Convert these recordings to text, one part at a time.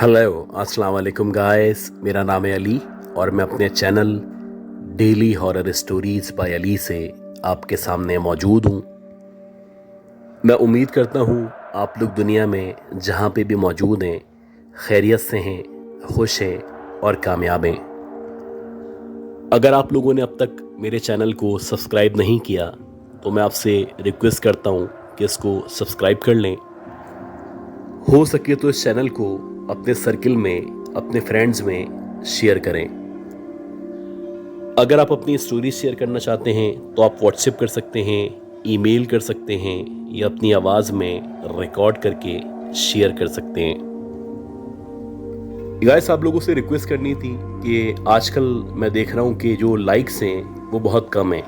Hello अस्सलाम वालेकुम guys, मेरा नाम है अली और मैं अपने channel daily horror stories bye Ali से आपके सामने मौजूद हूँ। मैं उम्मीद करता हूँ आप लोग दुनिया में जहाँ पे भी मौजूद हैं खैरियत से हैं, खुश हैं और कामयाब हैं। अगर आप लोगों ने अब तक मेरे चैनल को सब्सक्राइब नहीं किया तो मैं आपसे रिक्वेस्ट करता हूँ कि इसको सब्सक्राइब कर लें। हो सके तो इस चैनल को अपने सर्किल में, अपने फ्रेंड्स में शेयर करें। अगर आप अपनी स्टोरी शेयर करना चाहते हैं तो आप व्हाट्सएप कर सकते हैं, ईमेल कर सकते हैं या अपनी आवाज़ में रिकॉर्ड करके शेयर कर सकते हैं। गाइस, आप लोगों से रिक्वेस्ट करनी थी कि आजकल मैं देख रहा हूँ कि जो लाइक्स हैं वो बहुत कम हैं,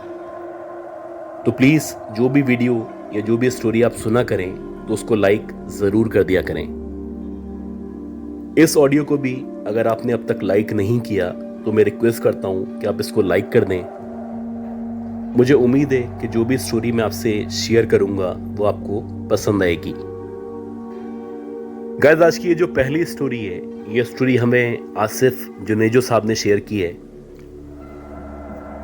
तो प्लीज़ जो भी वीडियो या जो भी स्टोरी आप सुना करें तो उसको लाइक ज़रूर कर दिया करें। इस ऑडियो को भी अगर आपने अब तक लाइक नहीं किया तो मैं रिक्वेस्ट करता हूँ कि आप इसको लाइक कर दें। मुझे उम्मीद है कि जो भी स्टोरी मैं आपसे शेयर करूँगा वो आपको पसंद आएगी। गाइस, आज की ये जो पहली स्टोरी है, ये स्टोरी हमें आसिफ जुनेजो साहब ने शेयर की है।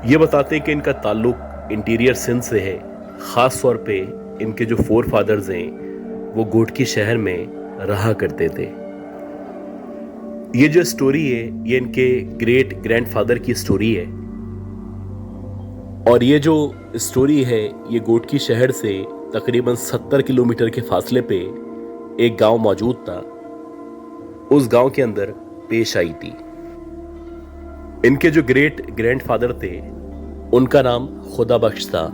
ये बताते हैं कि इनका ताल्लुक इंटीरियर सिंध से है। ख़ास तौर पे इनके जो फोर फादर्स हैं वो गोटकी शहर में रहा करते थे। ये जो स्टोरी है ये इनके ग्रेट ग्रैंडफादर की स्टोरी है और ये जो स्टोरी है ये गोटकी शहर से तकरीबन 70 किलोमीटर के फासले पे एक गांव मौजूद था। उस गांव के अंदर पेश आई थी। इनके जो ग्रेट ग्रैंडफादर थे उनका नाम खुदा बख्श था।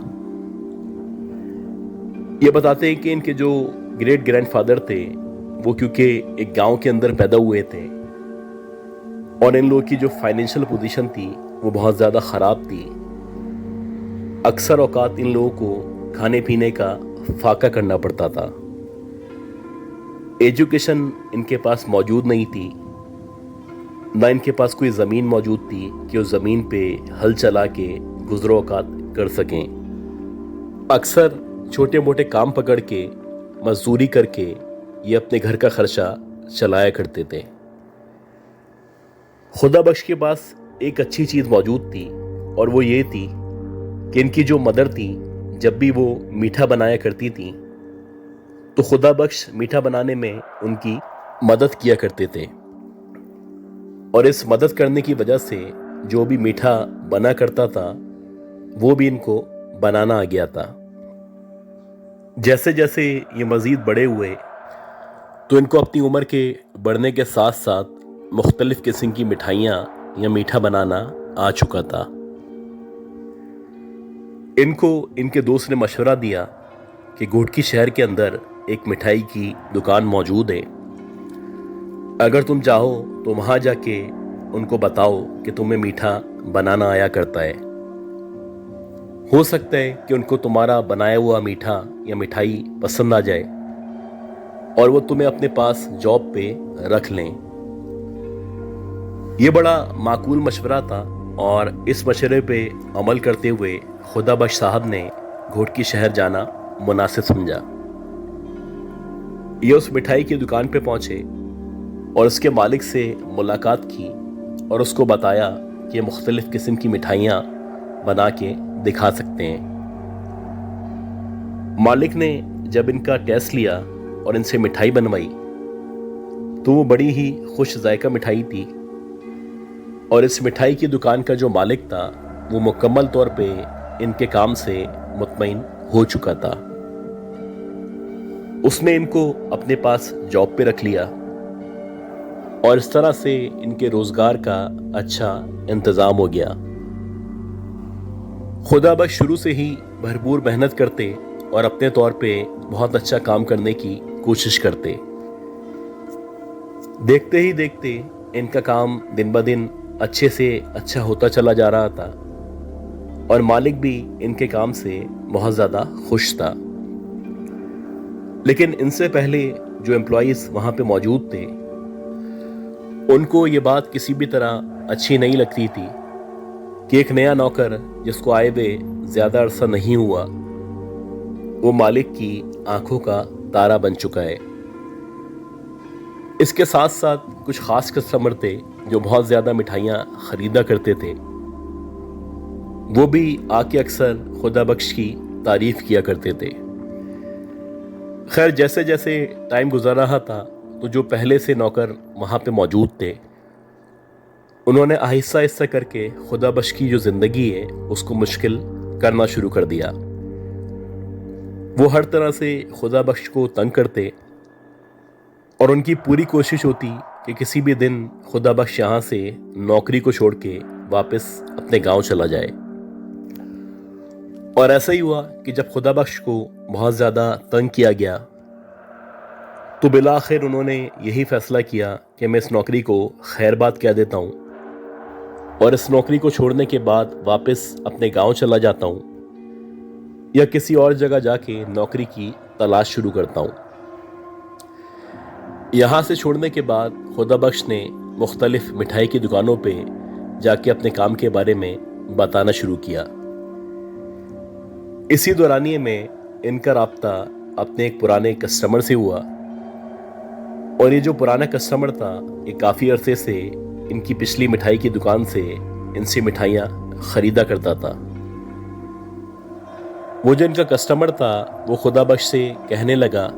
ये बताते हैं कि इनके जो ग्रेट ग्रैंडफादर थे वो क्योंकि एक गांव के अंदर पैदा हुए थे और इन लोगों की जो फाइनेंशियल पोजीशन थी वो बहुत ज़्यादा ख़राब थी। अक्सर औकात इन लोगों को खाने पीने का फाका करना पड़ता था। एजुकेशन इनके पास मौजूद नहीं थी, ना इनके पास कोई ज़मीन मौजूद थी कि उस ज़मीन पे हल चला के गुज़रो औकात कर सकें। अक्सर छोटे मोटे काम पकड़ के, मजदूरी करके ये अपने घर का खर्चा चलाया करते थे। खुदा बख्श के पास एक अच्छी चीज़ मौजूद थी और वो ये थी कि इनकी जो मदर थी, जब भी वो मीठा बनाया करती थी तो खुदा बख्श मीठा बनाने में उनकी मदद किया करते थे और इस मदद करने की वजह से जो भी मीठा बना करता था वो भी इनको बनाना आ गया था। जैसे जैसे ये मज़ीद बड़े हुए तो इनको अपनी उम्र के बढ़ने के साथ साथ मुख्तलिफ किस्म की मिठाइयाँ या मीठा बनाना आ चुका था। इनको इनके दोस्त ने मशवरा दिया कि गोटकी शहर के अंदर एक मिठाई की दुकान मौजूद है, अगर तुम चाहो तो वहाँ जाके उनको बताओ कि तुम्हें मीठा बनाना आया करता है। हो सकता है कि उनको तुम्हारा बनाया हुआ मीठा या मिठाई पसंद आ जाए और वो तुम्हें अपने पास जॉब पे रख लें। ये बड़ा माकूल मशवरा था और इस मशवरे पे अमल करते हुए खुदा बख्श साहब ने घोटकी शहर जाना मुनासिब समझा। ये उस मिठाई की दुकान पे पहुंचे और उसके मालिक से मुलाकात की और उसको बताया कि मुख्तलिफ किस्म की मिठाइयाँ बना के दिखा सकते हैं। मालिक ने जब इनका टेस्ट लिया और इनसे मिठाई बनवाई तो वो बड़ी ही खुश जायका मिठाई थी और इस मिठाई की दुकान का जो मालिक था वो मुकम्मल तौर पे इनके काम से मुतमईन हो चुका था। उसने इनको अपने पास जॉब पे रख लिया और इस तरह से इनके रोजगार का अच्छा इंतजाम हो गया। खुदा बख्श शुरू से ही भरपूर मेहनत करते और अपने तौर पे बहुत अच्छा काम करने की कोशिश करते। देखते ही देखते इनका काम दिन ब दिन अच्छे से अच्छा होता चला जा रहा था और मालिक भी इनके काम से बहुत ज़्यादा खुश था। लेकिन इनसे पहले जो एम्प्लॉयज़ वहाँ पे मौजूद थे उनको ये बात किसी भी तरह अच्छी नहीं लगती थी कि एक नया नौकर जिसको आए हुए ज़्यादा अरसा नहीं हुआ वो मालिक की आंखों का तारा बन चुका है। इसके साथ साथ कुछ ख़ास कस्टमर थे जो बहुत ज़्यादा मिठाइयाँ ख़रीदा करते थे। वो भी आके अक्सर खुदा बख्श की तारीफ़ किया करते थे। खैर, जैसे जैसे टाइम गुजर रहा था तो जो पहले से नौकर वहाँ पे मौजूद थे, उन्होंने आहिस्ता आहिस्ता करके खुदा बख्श की जो ज़िंदगी है उसको मुश्किल करना शुरू कर दिया। वो हर तरह से खुदा बख्श को तंग करते और उनकी पूरी कोशिश होती कि किसी भी दिन खुदा बख्श यहाँ से नौकरी को छोड़ के वापस अपने गांव चला जाए। और ऐसा ही हुआ कि जब खुदा बख्श को बहुत ज़्यादा तंग किया गया तो बिलाखिर उन्होंने यही फैसला किया कि मैं इस नौकरी को खैरबाद कह देता हूँ और इस नौकरी को छोड़ने के बाद वापस अपने गांव चला जाता हूँ या किसी और जगह जाके नौकरी की तलाश शुरू करता हूँ। यहाँ से छोड़ने के बाद खुदा बख्श ने मुख्तलिफ मिठाई की दुकानों पे जाके अपने काम के बारे में बताना शुरू किया। इसी दौरानिए में इनका राब्ता अपने एक पुराने कस्टमर से हुआ और ये जो पुराना कस्टमर था ये काफ़ी अरसे से इनकी पिछली मिठाई की दुकान से इनसे मिठाइयाँ ख़रीदा करता था। वो जो इनका कस्टमर था वो खुदा बख्श से कहने लगा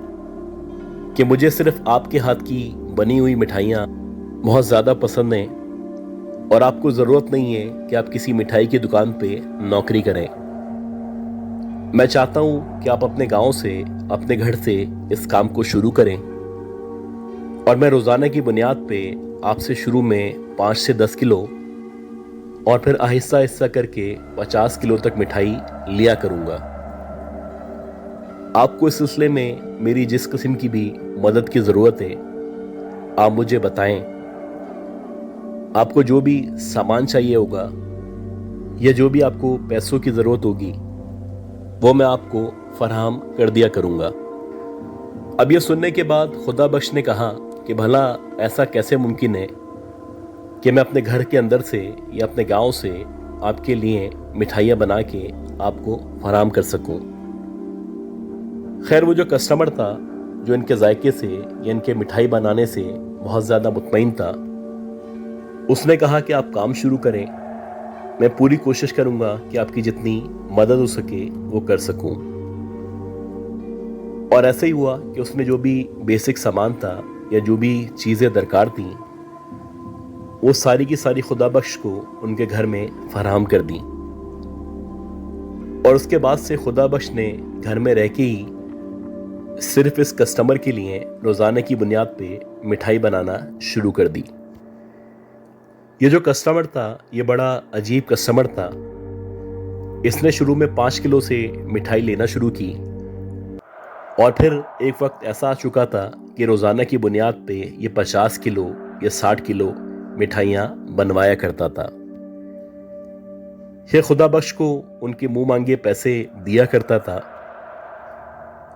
कि मुझे सिर्फ आपके हाथ की बनी हुई मिठाइयाँ बहुत ज़्यादा पसंद हैं और आपको ज़रूरत नहीं है कि आप किसी मिठाई की दुकान पे नौकरी करें। मैं चाहता हूँ कि आप अपने गांव से, अपने घर से इस काम को शुरू करें और मैं रोज़ाना की बुनियाद पे आपसे शुरू में 5 से 10 किलो और फिर आहिस्ता आहिस्ता करके 50 किलो तक मिठाई लिया करूँगा। आपको इस सिलसिले में मेरी जिस किस्म की भी मदद की ज़रूरत है आप मुझे बताएं। आपको जो भी सामान चाहिए होगा या जो भी आपको पैसों की ज़रूरत होगी वो मैं आपको फराहम कर दिया करूँगा। अब ये सुनने के बाद खुदा बख्श ने कहा कि भला ऐसा कैसे मुमकिन है कि मैं अपने घर के अंदर से या अपने गांव से आपके लिए मिठाइयाँ बना के आपको फराहम कर सकूं। खैर, वो जो कस्टमर था जो इनके जायके से या इनके मिठाई बनाने से बहुत ज़्यादा मुतमईन था, उसने कहा कि आप काम शुरू करें, मैं पूरी कोशिश करूँगा कि आपकी जितनी मदद हो सके वो कर सकूँ। और ऐसा ही हुआ कि उसने जो भी बेसिक सामान था या जो भी चीज़ें दरकार थी वो सारी की सारी खुदा बख्श को उनके घर में फराहम कर दी। और उसके बाद से खुदा बख्श ने घर में रह के ही सिर्फ इस कस्टमर के लिए रोज़ाना की बुनियाद पे मिठाई बनाना शुरू कर दी। ये जो कस्टमर था ये बड़ा अजीब कस्टमर था। इसने शुरू में 5 किलो से मिठाई लेना शुरू की और फिर एक वक्त ऐसा आ चुका था कि रोज़ाना की बुनियाद पे ये 50 किलो या 60 किलो मिठाइयाँ बनवाया करता था। ये खुदा बख्श को उनके मुंह मांगे पैसे दिया करता था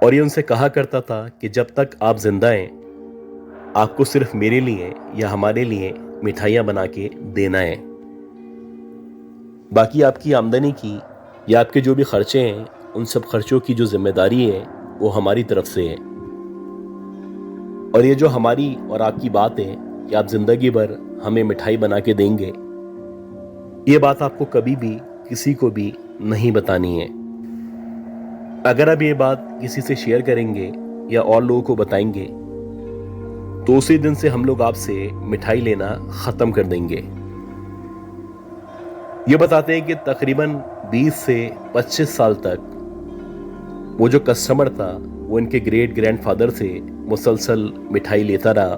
और ये उनसे कहा करता था कि जब तक आप जिंदा हैं आपको सिर्फ मेरे लिए या हमारे लिए मिठाइयाँ बना के देना है, बाकी आपकी आमदनी की या आपके जो भी खर्चे हैं उन सब खर्चों की जो जिम्मेदारी है वो हमारी तरफ से है। और ये जो हमारी और आपकी बात है कि आप जिंदगी भर हमें मिठाई बना के देंगे, ये बात आपको कभी भी किसी को भी नहीं बतानी है। अगर आप ये बात किसी से शेयर करेंगे या और लोगों को बताएंगे तो उसी दिन से हम लोग आपसे मिठाई लेना ख़त्म कर देंगे। ये बताते हैं कि तकरीबन 20 से 25 साल तक वो जो कस्टमर था वो इनके ग्रेट ग्रैंडफादर से मुसलसल मिठाई लेता रहा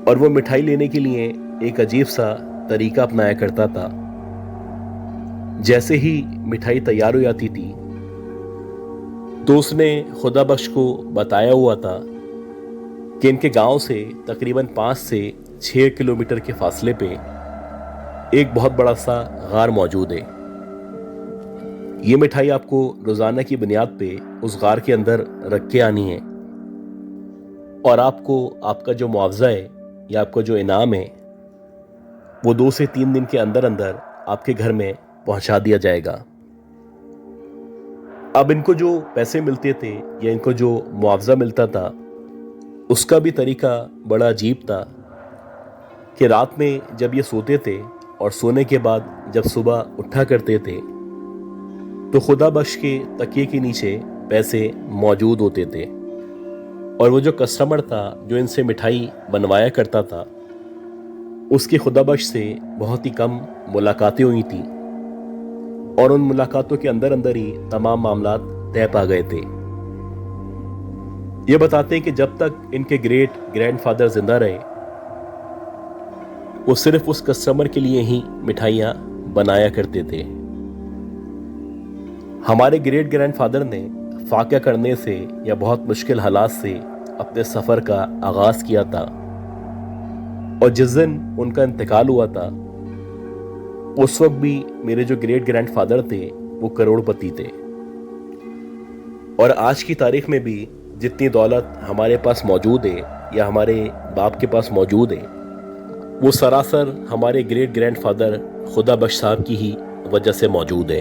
और वो मिठाई लेने के लिए एक अजीब सा तरीका अपनाया करता था। जैसे ही मिठाई तैयार हो जाती थी तो उसने खुदा बख्श को बताया हुआ था कि इनके गांव से तकरीबन 5 से 6 किलोमीटर के फासले पे एक बहुत बड़ा सा गार मौजूद है। ये मिठाई आपको रोज़ाना की बुनियाद पे उस गार के अंदर रख के आनी है और आपको आपका जो मुआवजा है या आपका जो इनाम है वो 2 से 3 दिन के अंदर अंदर आपके घर में पहुंचा दिया जाएगा। अब इनको जो पैसे मिलते थे या इनको जो मुआवजा मिलता था उसका भी तरीका बड़ा अजीब था कि रात में जब ये सोते थे और सोने के बाद जब सुबह उठा करते थे तो खुदा बख्श के तकिए के नीचे पैसे मौजूद होते थे, और वो जो कस्टमर था जो इनसे मिठाई बनवाया करता था उसकी खुदा बख्श से बहुत ही कम मुलाकातें हुई थी, और उन मुलाकातों के अंदर अंदर ही तमाम मामला तय पा गए थे। ये बताते हैं कि जब तक इनके ग्रेट ग्रैंडफादर जिंदा रहे वो सिर्फ उस कस्टमर के लिए ही मिठाइयाँ बनाया करते थे। हमारे ग्रेट ग्रैंडफादर ने फाक़ा करने से या बहुत मुश्किल हालात से अपने सफ़र का आगाज़ किया था, और जिस दिन उनका इंतकाल हुआ था उस वक्त भी मेरे जो ग्रेट ग्रैंडफादर थे वो करोड़पति थे। और आज की तारीख में भी जितनी दौलत हमारे पास मौजूद है या हमारे बाप के पास मौजूद है वो सरासर हमारे ग्रेट ग्रैंडफादर खुदा बख्श साहब की ही वजह से मौजूद है।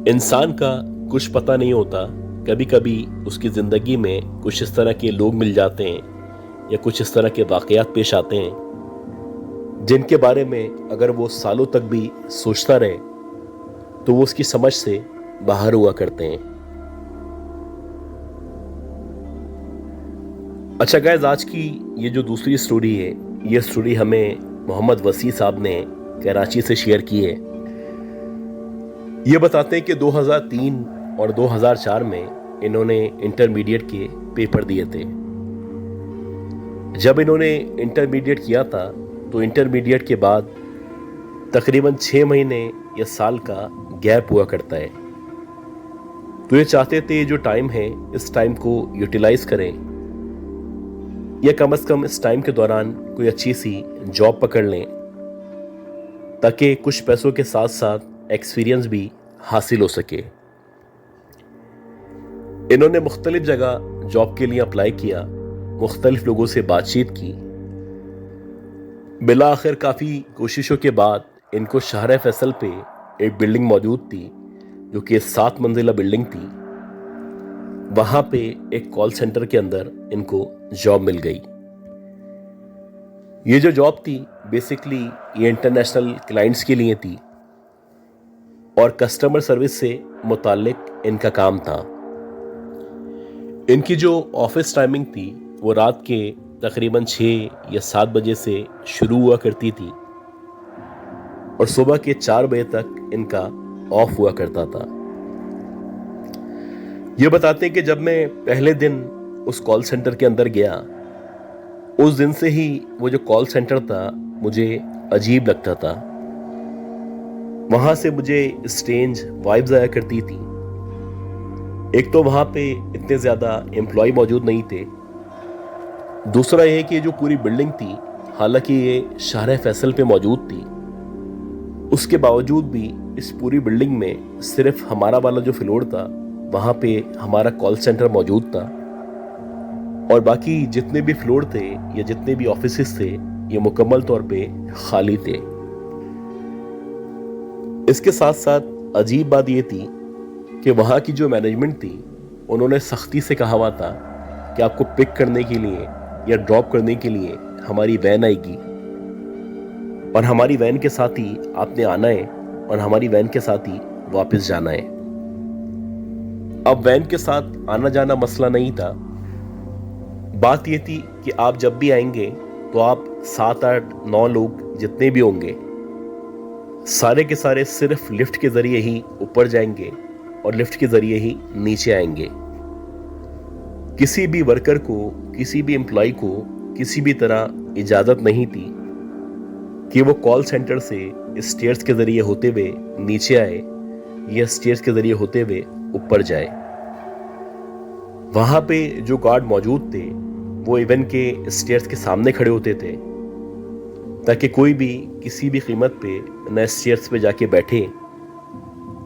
इंसान का कुछ पता नहीं होता, कभी कभी उसकी ज़िंदगी में कुछ इस तरह के लोग मिल जाते हैं या कुछ इस तरह के वाक़यात पेश आते हैं जिनके बारे में अगर वो सालों तक भी सोचता रहे तो वो उसकी समझ से बाहर हुआ करते हैं। अच्छा गाइस, आज की ये जो दूसरी स्टोरी है ये स्टोरी हमें मोहम्मद वसी साहब ने कराची से शेयर की है। ये बताते हैं कि 2003 और 2004 में इन्होंने इंटरमीडिएट के पेपर दिए थे। जब इन्होंने इंटरमीडिएट किया था तो इंटरमीडिएट के बाद तकरीबन 6 महीने या साल का गैप हुआ करता है। तो ये चाहते थे जो टाइम है इस टाइम को यूटिलाइज करें या कम से कम इस टाइम के दौरान कोई अच्छी सी जॉब पकड़ लें ताकि कुछ पैसों के साथ साथ एक्सपीरियंस भी हासिल हो सके। इन्होंने मुख्तलिफ जगह जॉब के लिए अप्लाई किया, मुख्तलिफ लोगों से बातचीत की। बिला आखिर काफ़ी कोशिशों के बाद इनको शहर फैसल पे एक बिल्डिंग मौजूद थी जो कि 7 मंजिला बिल्डिंग थी। वहाँ पे एक कॉल सेंटर के अंदर इनको जॉब मिल गई। ये जो जॉब थी बेसिकली ये इंटरनेशनल क्लाइंट्स के लिए थी और कस्टमर सर्विस से मुताल्लिक इनका काम था। इनकी जो ऑफिस टाइमिंग थी वो रात के तकरीबन 6 या 7 बजे से शुरू हुआ करती थी और सुबह के 4 बजे तक इनका ऑफ हुआ करता था। ये बताते हैं कि जब मैं पहले दिन उस कॉल सेंटर के अंदर गया उस दिन से ही वो जो कॉल सेंटर था मुझे अजीब लगता था। वहां से मुझे स्ट्रेंज वाइब्स आया करती थी। एक तो वहां पे इतने ज्यादा एम्प्लॉय मौजूद नहीं थे, दूसरा ये कि जो पूरी बिल्डिंग थी हालांकि ये शहर फैसल पे मौजूद थी उसके बावजूद भी इस पूरी बिल्डिंग में सिर्फ हमारा वाला जो फ्लोर था वहाँ पे हमारा कॉल सेंटर मौजूद था और बाकी जितने भी फ्लोर थे या जितने भी ऑफिसेस थे ये मुकम्मल तौर पे खाली थे। इसके साथ साथ अजीब बात ये थी कि वहाँ की जो मैनेजमेंट थी उन्होंने सख्ती से कहा हुआ था कि आपको पिक करने के लिए या ड्रॉप करने के लिए हमारी वैन आएगी और हमारी वैन के साथ ही आपने आना है और हमारी वैन के साथ ही वापस जाना है। अब वैन के साथ आना जाना मसला नहीं था, बात यह थी कि आप जब भी आएंगे तो आप 7, 8, 9 लोग जितने भी होंगे सारे के सारे सिर्फ लिफ्ट के जरिए ही ऊपर जाएंगे और लिफ्ट के जरिए ही नीचे आएंगे। किसी भी वर्कर को, किसी भी एम्प्लॉय को किसी भी तरह इजाजत नहीं थी कि वो कॉल सेंटर से स्टेयर्स के जरिए होते हुए नीचे आए या स्टेयर्स के जरिए होते हुए ऊपर जाए। वहां पे जो गार्ड मौजूद थे वो इवन के स्टेयर्स के सामने खड़े होते थे ताकि कोई भी किसी भी कीमत पे न स्टेयर्स पे जाके बैठे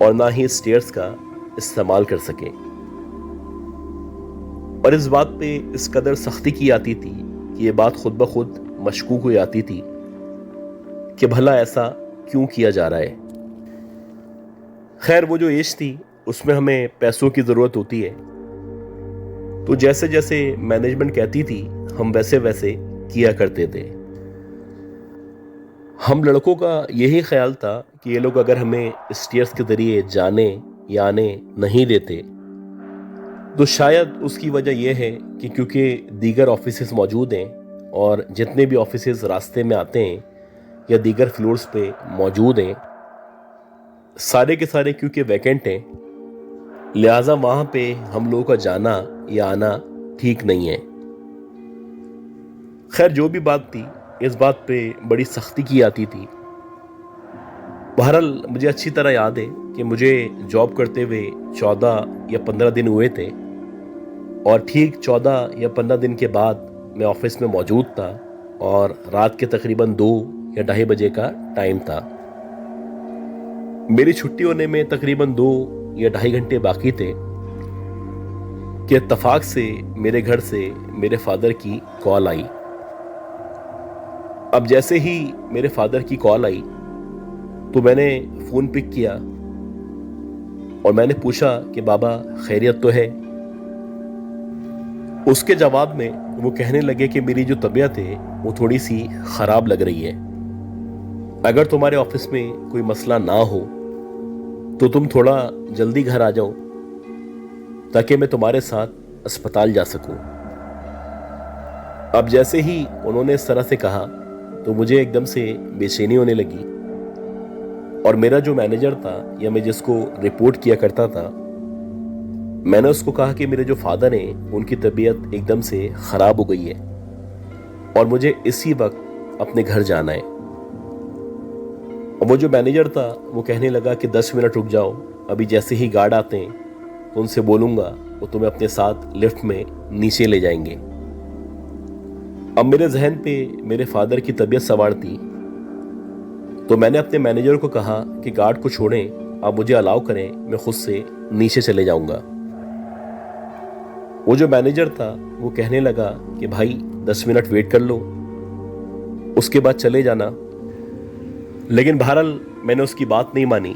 और ना ही स्टेयर्स का इस्तेमाल कर सके। और इस बात पे इस कदर सख्ती की जाती थी कि ये बात खुद ब खुद मशकूक हो जाती थी कि भला ऐसा क्यों किया जा रहा है। खैर वो जो एज थी उसमें हमें पैसों की ज़रूरत होती है तो जैसे जैसे मैनेजमेंट कहती थी हम वैसे वैसे किया करते थे। हम लड़कों का यही ख्याल था कि ये लोग अगर हमें स्टेयर्स के जरिए जाने या आने नहीं देते तो शायद उसकी वजह यह है कि क्योंकि दीगर ऑफिसेज मौजूद हैं और जितने भी ऑफिसेज रास्ते में आते हैं या दीगर फ्लोर्स पे मौजूद हैं सारे के सारे क्योंकि वैकेंट हैं, लिहाजा वहाँ पे हम लोगों का जाना या आना ठीक नहीं है। खैर जो भी बात थी, इस बात पे बड़ी सख्ती की जाती थी। बहरहाल मुझे अच्छी तरह याद है कि मुझे जॉब करते हुए 14 या 15 दिन हुए थे और ठीक 14 या 15 दिन के बाद मैं ऑफिस में मौजूद था और रात के तकरीबन 2 या 2:30 बजे का टाइम था। मेरी छुट्टी होने में तकरीबन 2 या 2.5 घंटे बाकी थे कि इत्तफाक से मेरे घर से मेरे फादर की कॉल आई। अब जैसे ही मेरे फादर की कॉल आई तो मैंने फ़ोन पिक किया और मैंने पूछा कि बाबा खैरियत तो है। उसके जवाब में वो कहने लगे कि मेरी जो तबीयत है वो थोड़ी सी ख़राब लग रही है, अगर तुम्हारे ऑफिस में कोई मसला ना हो तो तुम थोड़ा जल्दी घर आ जाओ ताकि मैं तुम्हारे साथ अस्पताल जा सकूं। अब जैसे ही उन्होंने इस तरह से कहा तो मुझे एकदम से बेचैनी होने लगी और मेरा जो मैनेजर था या मैं जिसको रिपोर्ट किया करता था, मैंने उसको कहा कि मेरे जो फादर हैं उनकी तबीयत एकदम से ख़राब हो गई है और मुझे इसी वक्त अपने घर जाना है। और वो जो मैनेजर था वो कहने लगा कि 10 मिनट रुक जाओ, अभी जैसे ही गार्ड आते हैं तो उनसे बोलूँगा वो तुम्हें अपने साथ लिफ्ट में नीचे ले जाएंगे। अब मेरे जहन पे मेरे फादर की तबीयत सवार थी तो मैंने अपने मैनेजर को कहा कि गार्ड को छोड़ें, आप मुझे अलाउ करें, मैं खुद से नीचे चले जाऊंगा। वो जो मैनेजर था वो कहने लगा कि भाई 10 मिनट वेट कर लो, उसके बाद चले जाना। लेकिन बहरहाल मैंने उसकी बात नहीं मानी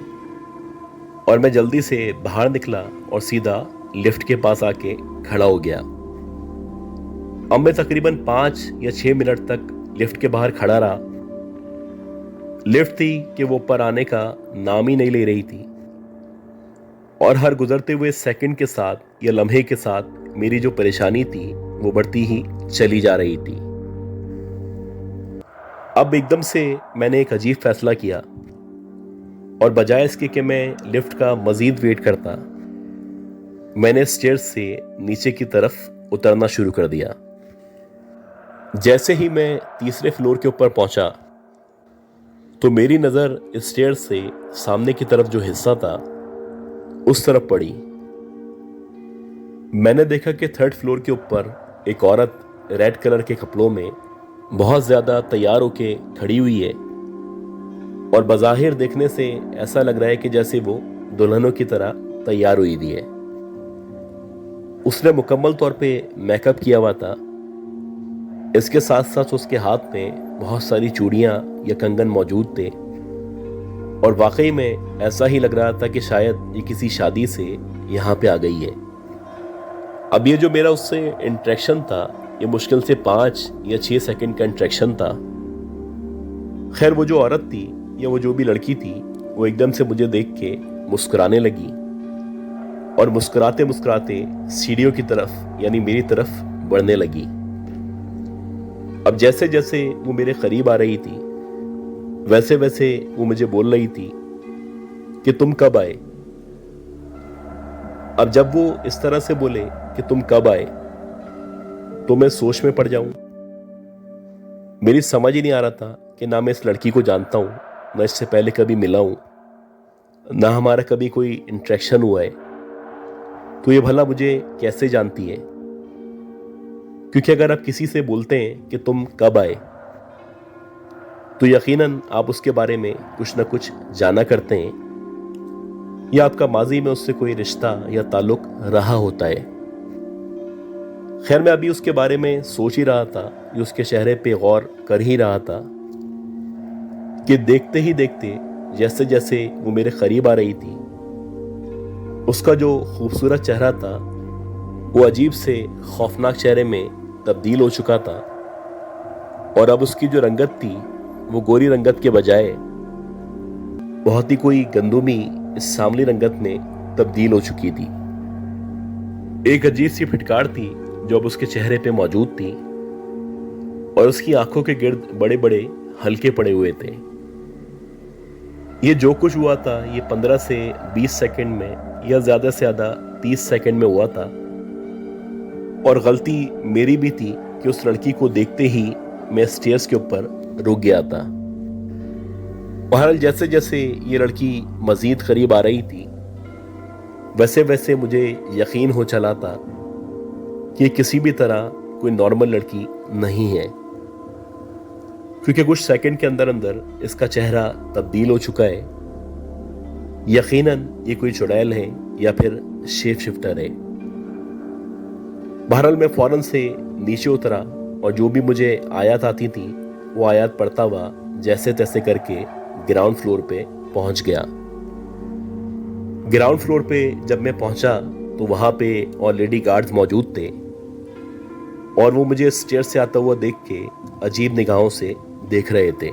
और मैं जल्दी से बाहर निकला और सीधा लिफ्ट के पास आके खड़ा हो गया। अब मैं तकरीबन 5 या 6 मिनट तक लिफ्ट के बाहर खड़ा रहा। लिफ्ट थी कि वो ऊपर आने का नाम ही नहीं ले रही थी और हर गुजरते हुए सेकंड के साथ या लम्हे के साथ मेरी जो परेशानी थी वो बढ़ती ही चली जा रही थी। अब एकदम से मैंने एक अजीब फैसला किया और बजाय इसके कि मैं लिफ्ट का मजीद वेट करता, मैंने स्टेयर्स से नीचे की तरफ उतरना शुरू कर दिया। जैसे ही मैं तीसरे फ्लोर के ऊपर पहुंचा तो मेरी नज़र स्टेयर्स से सामने की तरफ जो हिस्सा था उस तरफ पड़ी। मैंने देखा कि 3rd फ्लोर के ऊपर एक औरत रेड कलर के कपड़ों में बहुत ज़्यादा तैयार होके खड़ी हुई है और बज़ाहिर देखने से ऐसा लग रहा है कि जैसे वो दुल्हनों की तरह तैयार हुई थी है। उसने मुकम्मल तौर पे मेकअप किया हुआ था। इसके साथ साथ उसके हाथ में बहुत सारी चूड़ियाँ या कंगन मौजूद थे और वाकई में ऐसा ही लग रहा था कि शायद ये किसी शादी से यहाँ पे आ गई है। अब ये जो मेरा उससे इंटरेक्शन था ये मुश्किल से 5 या 6 सेकंड का इंटरेक्शन था। खैर वो जो औरत थी या वो जो भी लड़की थी वो एकदम से मुझे देख के मुस्कुराने लगी और मुस्कुराते मुस्कुराते सीढ़ियों की तरफ यानी मेरी तरफ बढ़ने लगी। अब जैसे जैसे वो मेरे करीब आ रही थी वैसे वैसे वो मुझे बोल रही थी कि तुम कब आए। अब जब वो इस तरह से बोले कि तुम कब आए तो मैं सोच में पड़ जाऊं। मेरी समझ ही नहीं आ रहा था कि ना मैं इस लड़की को जानता हूं, ना इससे पहले कभी मिला हूं, ना हमारा कभी कोई इंटरेक्शन हुआ है, तो ये भला मुझे कैसे जानती है। क्योंकि अगर आप किसी से बोलते हैं कि तुम कब आए तो यकीनन आप उसके बारे में कुछ ना कुछ जाना करते हैं या आपका माजी में उससे कोई रिश्ता या ताल्लुक रहा होता है। खैर मैं अभी उसके बारे में सोच ही रहा था, ये उसके चेहरे पे गौर कर ही रहा था कि देखते ही देखते जैसे जैसे वो मेरे करीब आ रही थी उसका जो खूबसूरत चेहरा था वो अजीब से खौफनाक चेहरे में तब्दील हो चुका था और अब उसकी जो रंगत थी वो गोरी रंगत के बजाय बहुत ही कोई गंदुमी सांवली रंगत में तब्दील हो चुकी थी। एक अजीब सी फिटकार थी जो अब उसके चेहरे पे मौजूद थी और उसकी आंखों के गिर्द बड़े बड़े हल्के पड़े हुए थे। ये जो कुछ हुआ था ये 15 से 20 सेकंड में या ज्यादा से ज्यादा 30 सेकंड में हुआ था और गलती मेरी भी थी कि उस लड़की को देखते ही मैं स्टेयर्स के ऊपर रुक गया था। बहरहाल जैसे जैसे ये लड़की मजीद करीब आ रही थी वैसे वैसे मुझे यकीन हो चला था कि ये किसी भी तरह कोई नॉर्मल लड़की नहीं है, क्योंकि कुछ सेकंड के अंदर अंदर इसका चेहरा तब्दील हो चुका है। यकीनन ये कोई चुड़ैल है या फिर शेप शिफ्टर है। बहरहाल मैं फौरन से नीचे उतरा और जो भी मुझे आयत आती थी वो आयत पढ़ता हुआ जैसे तैसे करके ग्राउंड फ्लोर पे पहुंच गया। ग्राउंड फ्लोर पे जब मैं पहुंचा तो वहां पे ऑलरेडी गार्ड्स मौजूद थे और वो मुझे स्टेयर से आता हुआ देख के अजीब निगाहों से देख रहे थे,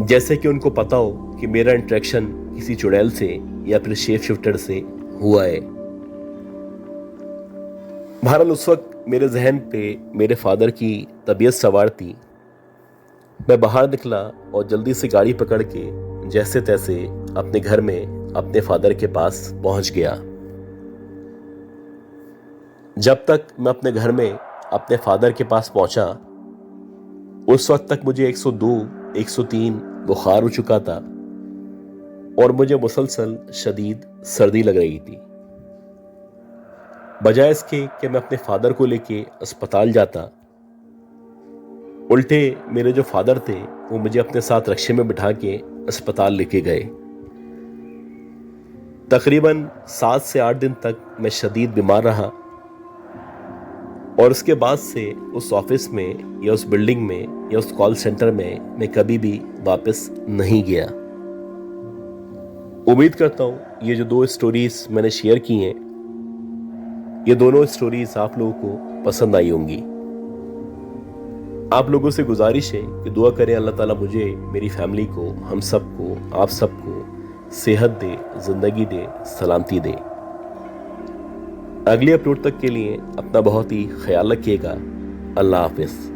जैसे कि उनको पता हो कि मेरा इंटरेक्शन किसी चुड़ैल से या फिर शेप शिफ्टर से हुआ है। बहरहाल उस वक्त मेरे जहन पे मेरे फादर की तबीयत सवार थी। मैं बाहर निकला और जल्दी से गाड़ी पकड़ के जैसे तैसे अपने घर में अपने फादर के पास पहुंच गया। जब तक मैं अपने घर में अपने फादर के पास पहुंचा उस वक्त तक मुझे 102, 103 बुखार हो चुका था और मुझे मुसलसल शदीद सर्दी लग रही थी। बजाय इसके कि मैं अपने फादर को लेके अस्पताल जाता, उल्टे मेरे जो फादर थे वो मुझे अपने साथ रक्शे में बिठा के अस्पताल लेके गए। तकरीबन 7 से 8 दिन तक मैं शदीद बीमार रहा और उसके बाद से उस ऑफिस में या उस बिल्डिंग में या उस कॉल सेंटर में मैं कभी भी वापस नहीं गया। उम्मीद करता हूँ ये जो 2 स्टोरीज मैंने शेयर की हैं ये दोनों स्टोरीज आप लोगों को पसंद आई होंगी। आप लोगों से गुजारिश है कि दुआ करें अल्लाह ताला मुझे, मेरी फैमिली को, हम सबको, आप सबको सेहत दे, जिंदगी दे, सलामती दे। अगले अपलोड तक के लिए अपना बहुत ही ख्याल रखिएगा। अल्लाह हाफिज़।